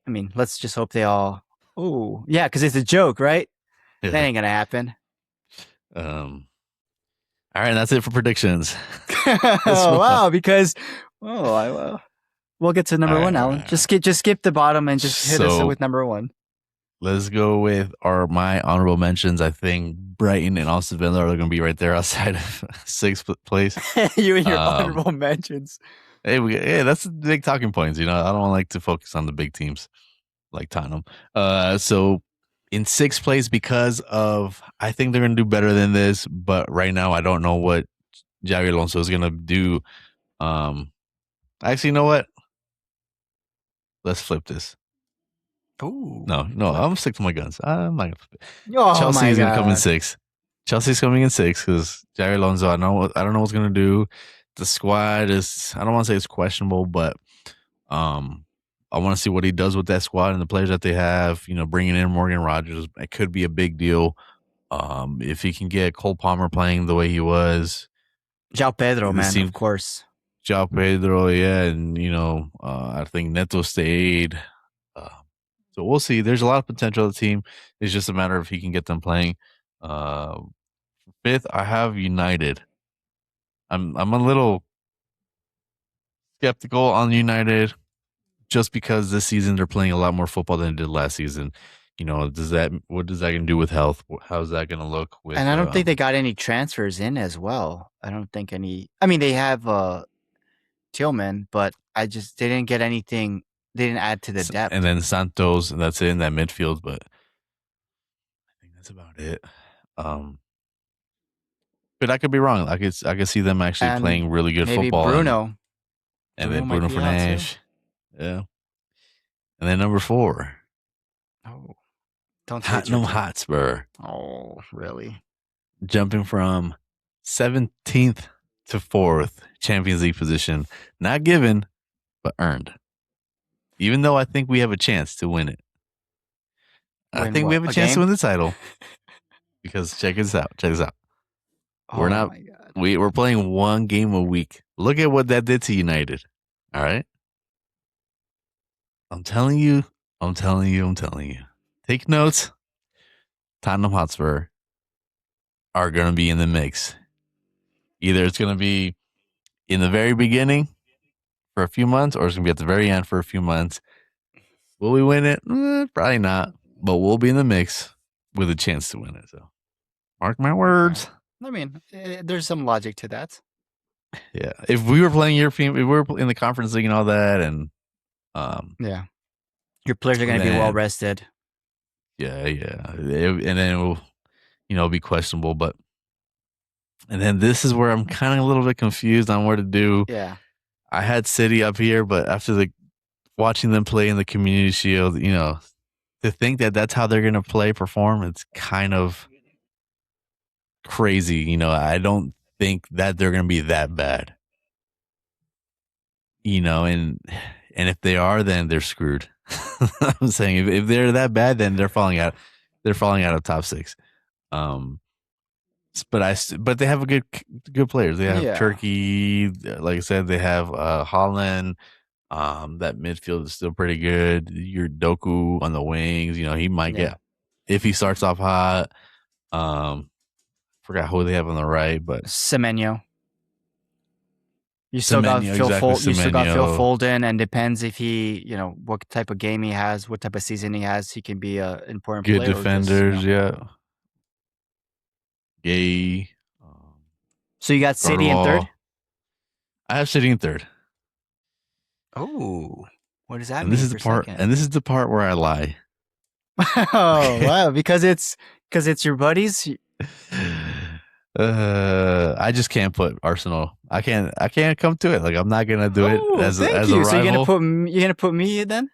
I mean, let's just hope they all. Oh, yeah, because it's a joke, right? Yeah. That ain't gonna happen. All right, that's it for predictions. Oh wow! Because we'll get to number 1 now. Just skip the bottom and just hit us with number 1. Let's go with my honorable mentions. I think Brighton and Aston Villa are going to be right there outside of 6th place. You and your honorable mentions. Hey, that's the big talking points. You know, I don't like to focus on the big teams like Tottenham. So in 6th place because of I think they're going to do better than this, but right now I don't know what Xabi Alonso is going to do. Actually, you know what? Let's flip this. Ooh. No, I'm gonna stick to my guns. I'm not gonna flip it. Oh, Chelsea is gonna come in 6th. Chelsea's coming in 6th because Xabi Alonso. I don't know what's gonna do. The squad is. I don't want to say it's questionable, but I want to see what he does with that squad and the players that they have. You know, bringing in Morgan Rogers, it could be a big deal. If he can get Cole Palmer playing the way he was, João Pedro, man, of course. João Pedro, yeah, and you know, I think Neto stayed. So we'll see. There's a lot of potential of the team. It's just a matter of he can get them playing. 5th, I have United. I'm a little skeptical on United just because this season they're playing a lot more football than they did last season. You know, what does that going to do with health? How's that going to look with? And I don't think they got any transfers in as well. I don't think any. I mean, they have Tillman, but they didn't get anything. They didn't add to the depth. And then Santos, and that's it in that midfield, but I think that's about it. But I could be wrong. I could see them actually playing really good football. Bruno. And then Bruno Fernandes. Yeah. And then number 4. Oh. Don't Tottenham Hotspur. Oh, really? Jumping from 17th to 4th Champions League position. Not given, but earned. Even though I think we have a chance to win it. I think we have a chance to win the title. Because check this out. Oh, we're playing 1 game a week. Look at what that did to United. All right. I'm telling you. Take notes. Tottenham Hotspur are going to be in the mix. Either it's going to be in the very beginning for a few months, or it's gonna be at the very end for a few months. Will we win it? Probably not, but we'll be in the mix with a chance to win it. So, mark my words. I mean, there's some logic to that. Yeah, if we were playing European, if we were in the conference league and all that, and Yeah, your players are going to be Man. well rested. yeah, and then it will, be questionable. But and then this is where I'm kind of a little bit confused on what to do. Yeah, I had City up here, but after watching them play in the Community Shield, to think that that's how they're going to perform, it's kind of crazy. I don't think that they're going to be that bad. And if they are, then they're screwed. I'm saying if they're that bad, then they're falling out. They're falling out of top 6. But they have a good players. They have Turkey, like I said. They have Holland. That midfield is still pretty good. Your Doku on the wings. He might get, if he starts off hot. Forgot who they have on the right, but Semenyo. You still got Semenyo, Phil exactly, You still got Phil Semenyo. Foden, and depends if he, what type of game he has, what type of season he has. He can be an important good player. or just, defenders. Yeah. Gay. So you got City in third. I have City in third. Oh, what does that And mean? this is the part. And this is the part where I lie. Oh wow! Because it's your buddies. I just can't put Arsenal. I can't come to it. Like, I'm not gonna do it as a rival. So you're gonna put me in then?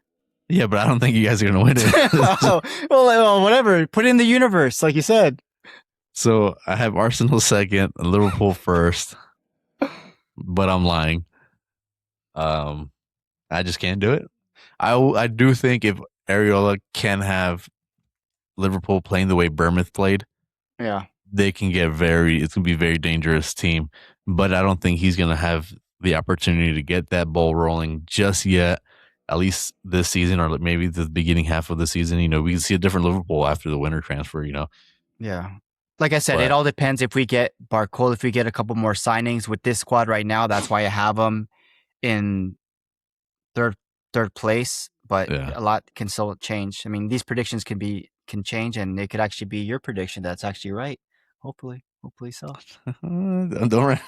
Yeah, but I don't think you guys are gonna win it. well, whatever. Put it in the universe, like you said. So I have Arsenal second, Liverpool first, but I'm lying. I just can't do it. I do think if Areola can have Liverpool playing the way Bournemouth played, they can get it's gonna be a very dangerous team. But I don't think he's gonna have the opportunity to get that ball rolling just yet. At least this season, or maybe the beginning half of the season. We can see a different Liverpool after the winter transfer. Yeah. Like I said, it all depends if we get Barcola, if we get a couple more signings with this squad right now. That's why I have them in third place. But a lot can still change. I mean, these predictions can change, and it could actually be your prediction that's actually right. Hopefully so. Don't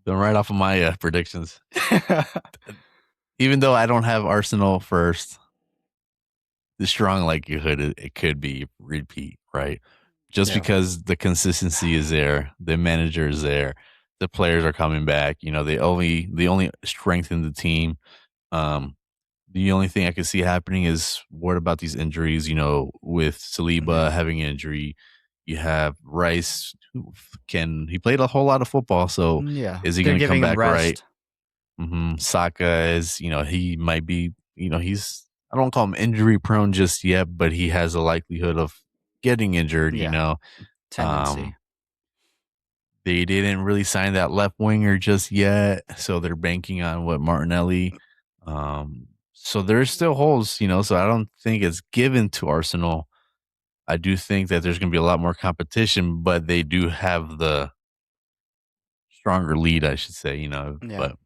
write off of my predictions. Even though I don't have Arsenal first, the strong likelihood it could be repeat, right? Just because the consistency is there, the manager is there, the players are coming back. They only strengthen the team. The only thing I could see happening is, what about these injuries? With Saliba having an injury, you have Rice. He played a whole lot of football, so is he going to come back right? Saka is, he might be, I don't call him injury prone just yet, but he has a likelihood of getting injured. Tendency. They didn't really sign that left winger just yet, so they're banking on Martinelli. So there's still holes, so I don't think it's given to Arsenal. I do think that there's going to be a lot more competition, but they do have the stronger lead, I should say, but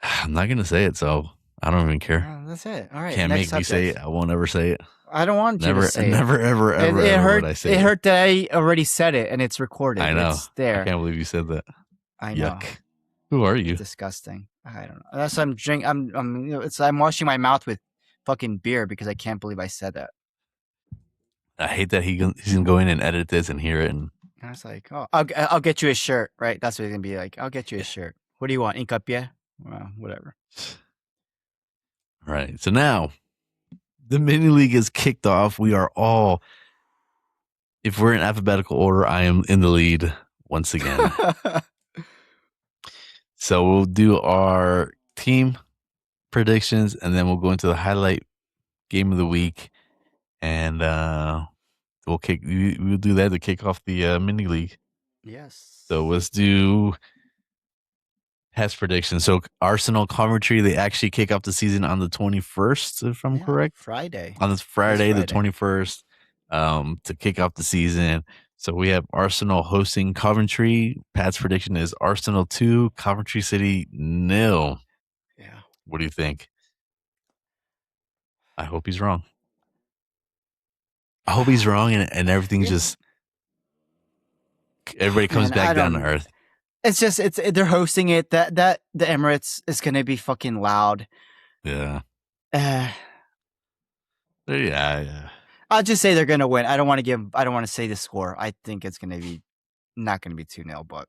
I'm not going to say it, so I don't even care. That's it. All right. Can't make me say it. I won't ever say it. I don't want you to say never, it. Ever would I say it. It hurt that I already said it, and it's recorded. I know. It's there. I can't believe you said that. I know. Yuck. Who are you? It's disgusting. I don't know. That's what I'm drinking. I'm washing my mouth with fucking beer because I can't believe I said that. I hate that he's gonna go in and edit this and hear it. And I was like, oh, I'll get you a shirt, right? That's what he's gonna be like. I'll get you a shirt. What do you want? Hincapié? Well, whatever. All right. So now the mini league is kicked off. We are all, if we're in alphabetical order, I am in the lead once again. So we'll do our team predictions, and then we'll go into the highlight game of the week, and we'll do that to kick off the mini league. Yes. So let's do past predictions. So Arsenal Coventry, they actually kick off the season on the 21st, if I'm correct. Friday. On this Friday, the 21st, to kick off the season. So we have Arsenal hosting Coventry. Pat's prediction is Arsenal 2, Coventry City 0. Yeah. What do you think? I hope he's wrong. I hope he's wrong and everything's Yeah. just everybody comes Man, I back down to don't- earth. It's just they're hosting it. That the Emirates is gonna be fucking loud. Yeah. Uh, Yeah. I'll just say they're gonna win. I don't want to say the score. I think it's gonna be not gonna be 2-0, but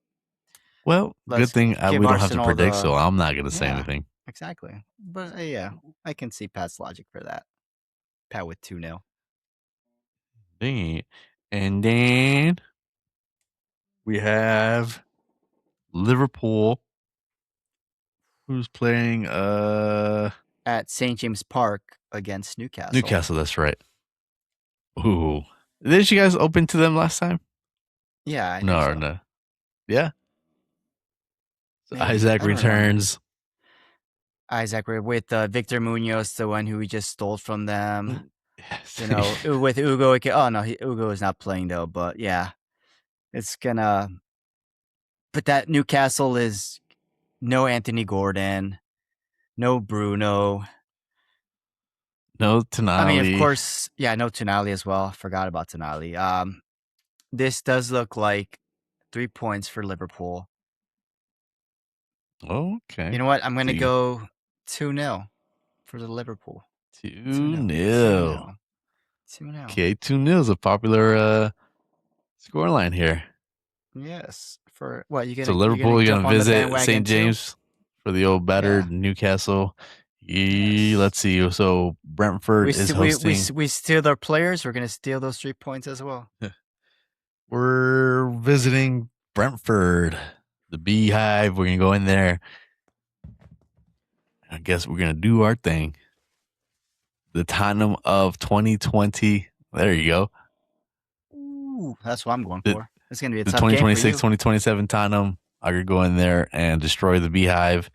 Well, good Let's thing we give don't have to Arsenal predict, the- so I'm not going to say Yeah. anything. exactly. But yeah, I can see Pat's logic for that. Pat with 2-0. Dang it. And then we have Liverpool, who's playing At St. James Park against Newcastle. Newcastle. That's right. Ooh, did you guys open to them last time? Yeah. I No, think or so. no. Yeah. So Maybe. Isaac I don't remember. returns. Isaac with Victor Munoz, the one who we just stole from them. Yes. You know, with Ugo. Oh no, Ugo is not playing though. But yeah, it's gonna. But that Newcastle is no Anthony Gordon, no Bruno. no Tonali. I mean, of course, yeah, no Tonali as well. Forgot about Tonali. This does look like 3 points for Liverpool. Okay. You know what? I'm gonna See. go 2-0 for the Liverpool. 2-0. 2-0. Okay, 2-0 is a popular scoreline here. Yes. For what you get? So Liverpool, you're jump gonna on the visit bandwagon St. too? James for the old battered Newcastle. Yes. Let's see. So Brentford is hosting. We steal their players. We're gonna steal those 3 points as well. We're visiting Brentford, the Beehive. We're gonna go in there. I guess we're gonna do our thing. The Tottenham of 2020. There you go. Ooh, that's what I'm going The- for. It's gonna be a The tough game for 2026, you. 2027 Tottenham. I could go in there and destroy the Beehive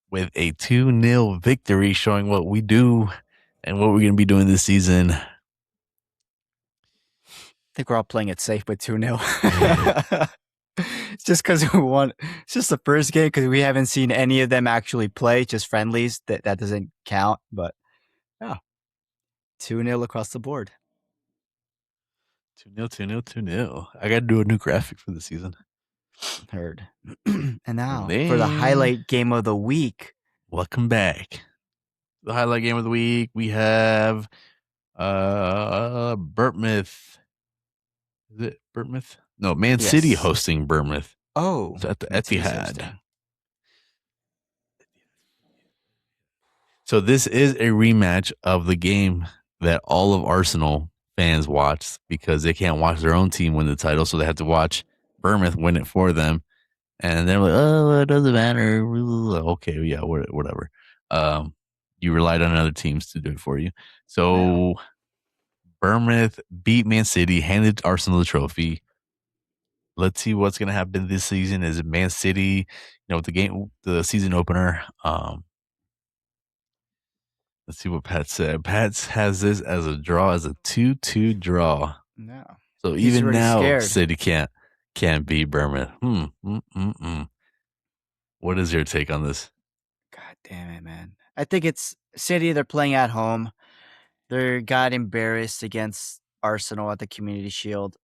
with a 2-0 victory, showing what we do and what we're going to be doing this season. I think we're all playing it safe with 2-0. It's just because we won. It's just the first game because we haven't seen any of them actually play. Just friendlies. That doesn't count. But yeah, 2-0 across the board. 2-0, 2-0, 2-0. I got to do a new graphic for the season. Heard. And now for the then- highlight game of the week. Welcome back. The highlight game of the week, we have Bournemouth. Is it Bournemouth? No, Man City Yes. hosting Bournemouth. Oh, It's at the Man City's Etihad. hosting. So this is a rematch of the game that all of Arsenal fans watched because they can't watch their own team win the title, so they have to watch Bournemouth win it for them. And they're like, "Oh, it doesn't matter." Okay, yeah, whatever. You relied on other teams to do it for you. So Bournemouth beat Man City, handed Arsenal the trophy. Let's see what's gonna happen this season. Is it Man City? The season opener. Let's see what Pat said. Pat has this as a draw, as a 2-2 draw. No. So He's even already now, scared. City can't beat Bournemouth. What is your take on this? God damn it, man. I think it's City. They're playing at home. They got embarrassed against Arsenal at the Community Shield.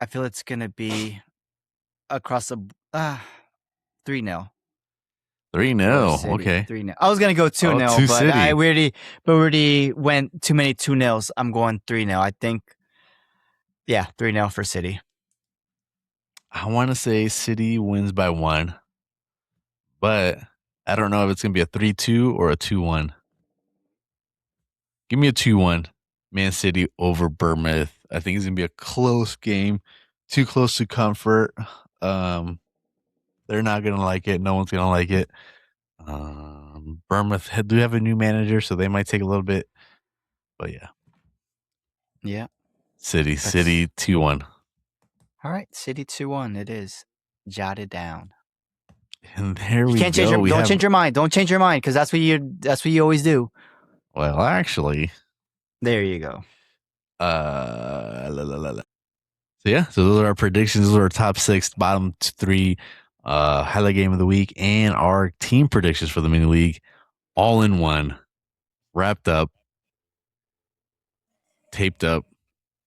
I feel it's going to be across the 3-0. 3-0. Okay. 3-0. I was going to go 2-0, two but City. we already went too many 2-0s. I'm going 3-0. I think, 3-0 for City. I want to say City wins by 1, but I don't know if it's going to be a 3-2 or a 2-1. Give me a 2-1. Man City over Bournemouth. I think it's going to be a close game. Too close to comfort. They're not going to like it. No one's going to like it. Bournemouth do have a new manager, so they might take a little bit. But yeah. Yeah. City 2-1. All right. City 2-1. It is. Jot it down. And there You we can't go. change don't change your mind. Don't change your mind because that's what you always do. Well, actually, There you go. So yeah, so those are our predictions. Those are our top 6, bottom 3, highlight game of the week, and our team predictions for the mini league, all in one, wrapped up, taped up,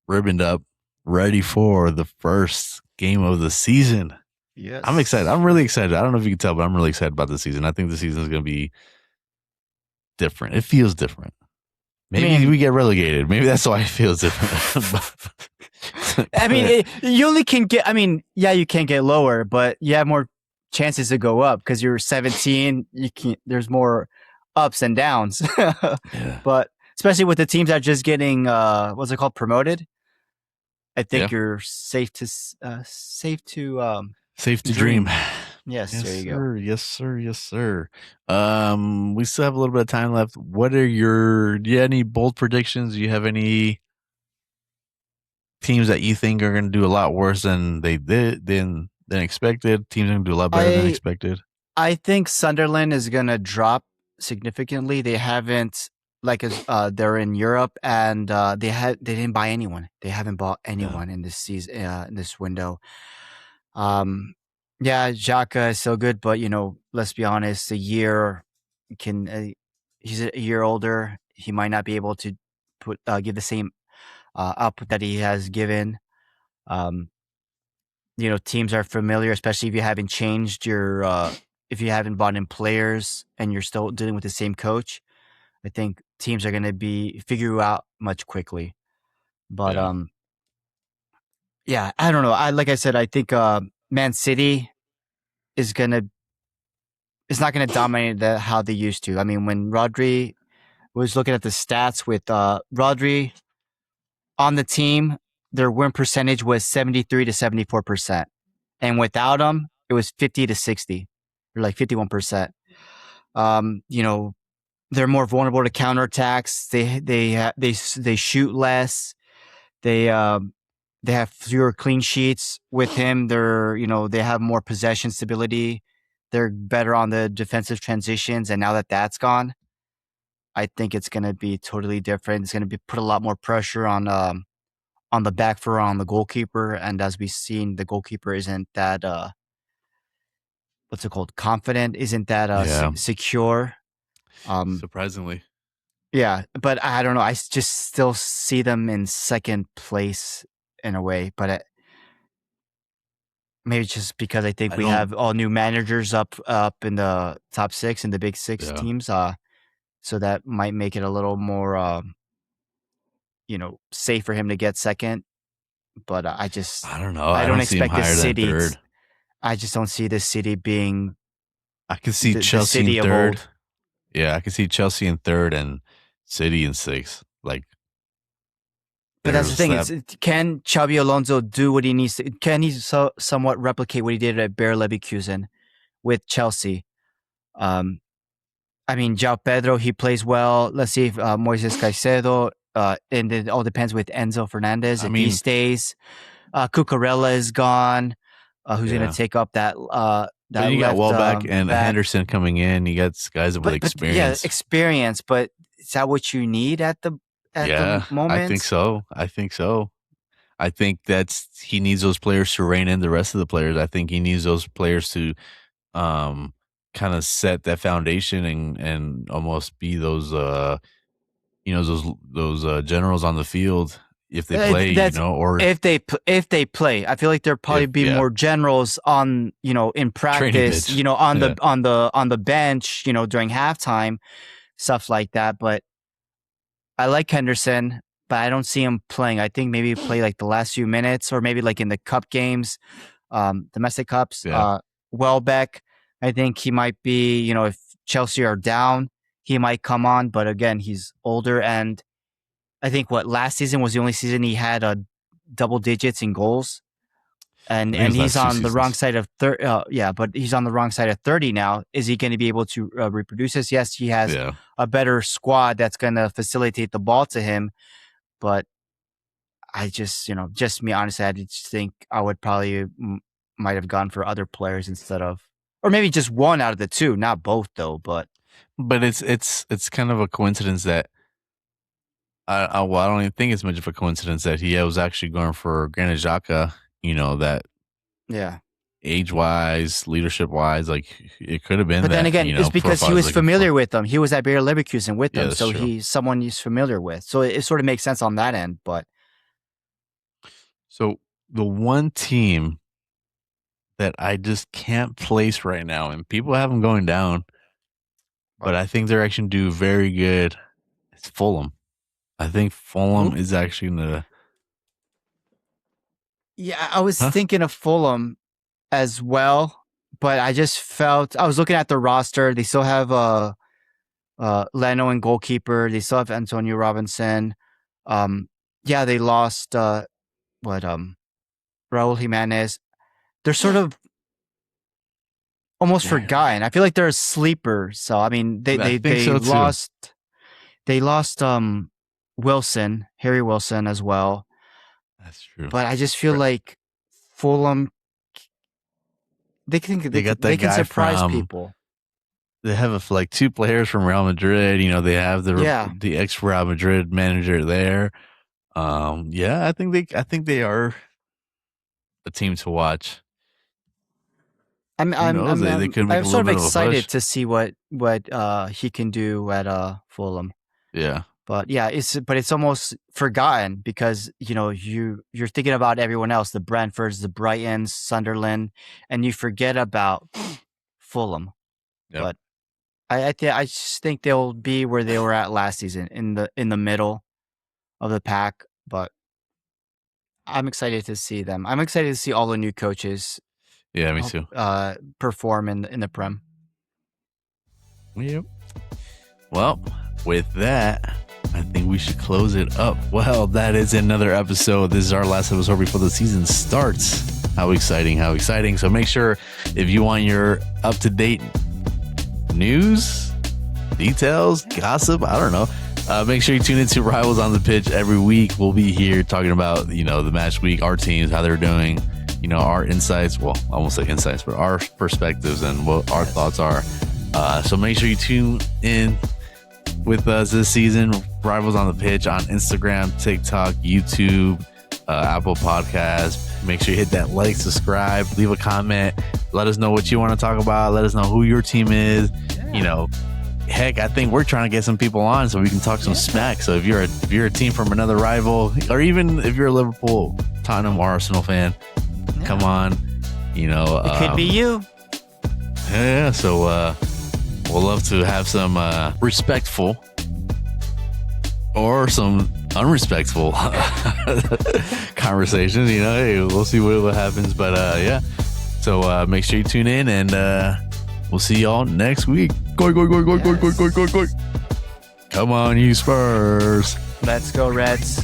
ribboned up, ready for the first game of the season. Yes. I'm excited. I'm really excited. I don't know if you can tell, but I'm really excited about the season. I think the season is going to be different. It feels different. Maybe we get relegated. Maybe that's why it feels different. I mean, you only can get. I mean, yeah, you can get lower, but you have more chances to go up because you're 17. You can. There's more ups and downs. Yeah. But especially with the teams that are just getting what's it called, promoted, I think you're safe to safe to dream. Yes, Yes, there you sir. go. Yes, sir. Yes, sir. We still have a little bit of time left. What are do you have any bold predictions? Do you have any teams that you think are going to do a lot worse than they did than expected? Teams are going to do a lot better than expected. I think Sunderland is going to drop significantly. They haven't they're in Europe and they didn't buy anyone. They haven't bought anyone in this season in this window. Yeah, Xhaka is so good, but let's be honest. He's a year older. He might not be able to give the same output that he has given. Teams are familiar, especially if you haven't changed if you haven't bought in players and you're still dealing with the same coach. I think teams are going to figure you out much quickly. But yeah, I don't know. Like I said, I think Man City is not going to dominate how they used to. I mean, when Rodri was looking at the stats with Rodri on the team, their win percentage was 73 to 74%. And without him, it was 50 to 60, or like 51%. They're more vulnerable to counterattacks. They shoot less. They have fewer clean sheets with him. They have more possession stability. They're better on the defensive transitions. And now that that's gone, I think it's going to be totally different. It's going to put a lot more pressure on the back four, on the goalkeeper. And as we've seen, the goalkeeper isn't that what's it called? Confident, isn't that secure. Surprisingly. Yeah, but I don't know. I just still see them in second place in a way, but maybe just because I think we have all new managers up in the top 6 in the big 6 teams. So that might make it a little more, safe for him to get second. But I don't know. I don't expect the City. I just don't see the City being. I can see Chelsea in third. Yeah, I can see Chelsea in third and City in 6th. But that's the thing is, can Xabi Alonso do what he needs to? Can he somewhat replicate what he did at Bayer Leverkusen with Chelsea? I mean, João Pedro, he plays well. Let's see if Moises Caicedo, and it all depends with Enzo Fernandez. If he stays, Cucurella is gone. Who's going to take up that? That you got Welbeck and Henderson coming in. You got guys with experience. Yeah, experience. But is that what you need at the moment? I think so. I think he needs those players to rein in the rest of the players. I think he needs those players to kind of set that foundation and almost be those those generals on the field if they play, or if they play. I feel like there'll probably be more generals on in practice, on the bench, during halftime, stuff like that. But I like Henderson, but I don't see him playing. I think maybe play like the last few minutes, or maybe like in the cup games, domestic cups. Welbeck, I think he might be, if Chelsea are down, he might come on. But again, he's older, and I think last season was the only season he had double digits in goals. And he's on the wrong side of 30. But he's on the wrong side of 30 now. Is he going to be able to reproduce this? Yes, he has a better squad that's going to facilitate the ball to him. But I just, just me, honestly, I just think I would probably might have gone for other players instead of, or maybe just one out of the two, not both though. But it's kind of a coincidence that Well, I don't even think it's much of a coincidence that he was actually going for Granit Xhaka. That Yeah. age-wise, leadership-wise, like it could have been. But then that, again, it's because he Profile was looking familiar for. with them. He was at Bayer Leverkusen with Yeah, them, that's so true. he's someone he's familiar with. So it sort of makes sense on that end. But So the one team that I just can't place right now, and people have them going down, but I think they're actually do very good. It's Fulham. I think Fulham Who? is actually in the. yeah, I was Huh? thinking of Fulham as well, but I just felt I was looking at the roster. They still have Leno and goalkeeper. They still have Antonio Robinson. Yeah, they lost Raul Jimenez. They're sort of almost Yeah. forgotten. I feel like they're a sleeper. So I mean, I they think so, too. lost Wilson, Harry Wilson as well. That's true. But I just feel Right. like Fulham, they They got that can guy surprise from- people. They have like two players from Real Madrid. They have Yeah. the ex Real Madrid manager there. Yeah, I think they are a team to watch. I'm knows? They could make a I'm little sort of bit of a excited push. to see what he can do at Fulham. Yeah, But yeah, it's almost forgotten because you're thinking about everyone else, the Brentfords, the Brightons, Sunderland, and you forget about Fulham. Yep. But I just think they'll be where they were at last season in the middle of the pack. But I'm excited to see them. I'm excited to see all the new coaches yeah, me too. perform in the Prem. Yep. Well, with that, I think we should close it up. Well, that is another episode. This is our last episode before the season starts. How exciting, how exciting. So make sure if you want your up-to-date news, details, gossip, I don't know, make sure you tune into Rivals on the Pitch every week. We'll be here talking about, the match week, our teams, how they're doing, our insights. Well, I won't say insights, but our perspectives and what our thoughts are. So make sure you tune in with us this season. Rivals on the Pitch on Instagram, TikTok, YouTube, Apple Podcasts. Make sure you hit that like, subscribe, leave a comment. Let us know what you want to talk about. Let us know who your team is. Heck, I think we're trying to get some people on so we can talk some smack. So if you're a team from another rival, or even if you're a Liverpool, Tottenham, or Arsenal fan, come on. It could be you. Yeah, so we'll love to have some respectful or some unrespectful conversations. Hey, we'll see what happens. But yeah, so make sure you tune in, and we'll see y'all next week. Go. Come on, you Spurs. Let's go, Reds.